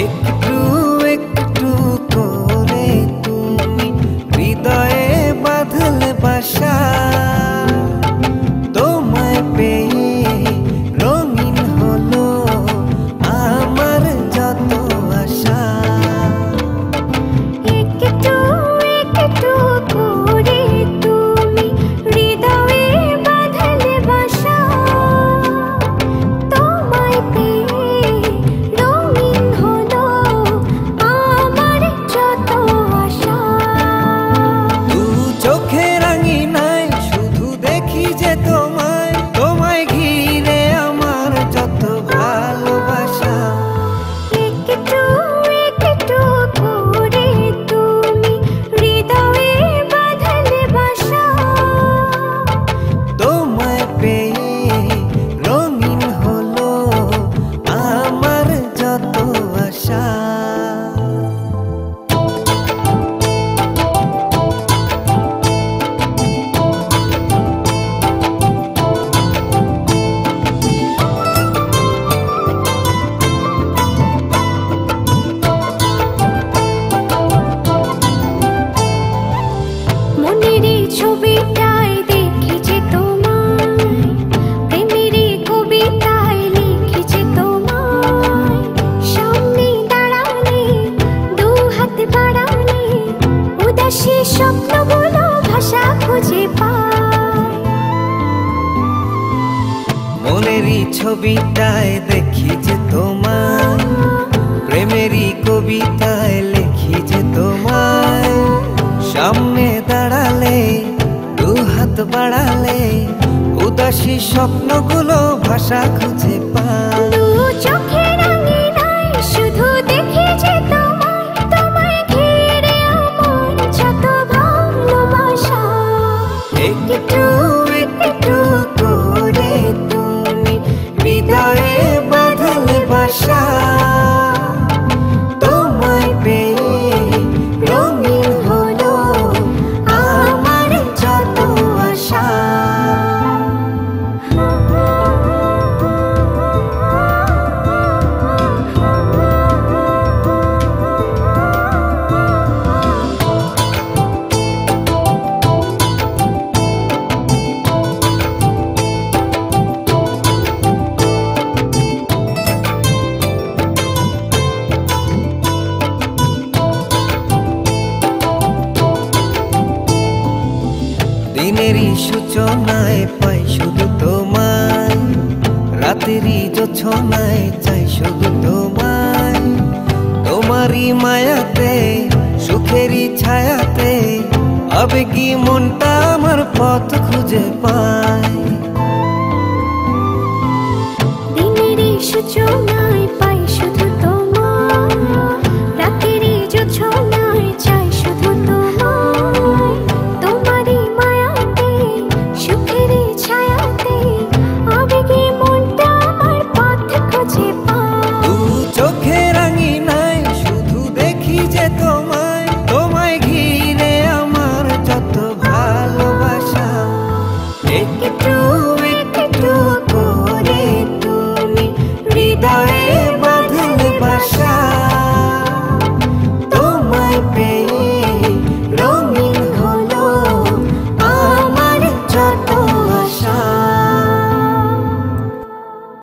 একটু একটু করে তুমি হৃদয়ে বাঁধলে বাসা, তোমায় পেয়ে রঙিন হলো আমার যত আশা। একটু একটু করে তুমি হৃদয়ে বাঁধলে বাসা, তোমায় পেয়ে রঙিন হলো আমার যত আশা। দু চোখে রাঙিনায় শুধু দেখি যে তোমায়, তোমায় ঘিরে আমার যত ভালোবাসা। একটু একটু করে তুমি হৃদয়ে বাঁধলে বাসা, তোমায় পেয়ে রঙিন হলো আমার যত আশা। মনের এই ছবিটায় দেখেছি তোমায়, প্রেমের এই কবিতায় লিখেছি তোমায়। সামনে দাঁড়ালে দু হাত বাড়ালে উদাসী স্বপ্নগুলো ভাষা খুঁজে পায়। মনেরই ছবিটায় দেখি যে তোমায়, প্রেমেরই কবিতায় লিখি যে তোমায়। সামনে দাঁড়ালে দু হাত বাড়ালে উদাসী স্বপ্নগুলো ভাষা খুঁজে পায়। দু চোখে রাঙিনায় শুধু দেখি যে তোমায়, তোমায় ঘিরে আমার যত ভালোবাসা। একটু একটু করে তুমি হৃদয়ে বাঁধলে বাসা, তোমায় পেয়ে রঙিন হলো আমার যত আশা। দিনেরই সূচনায় পাই শুধু তোমায়, রাতেরই জোছনায় চাই শুধু তোমায়। তোমারই মায়াতে সুখেরই ছায়াতে আবেগী মনটা আমার পথ খুঁজে পায়। দিনের এই সূচনা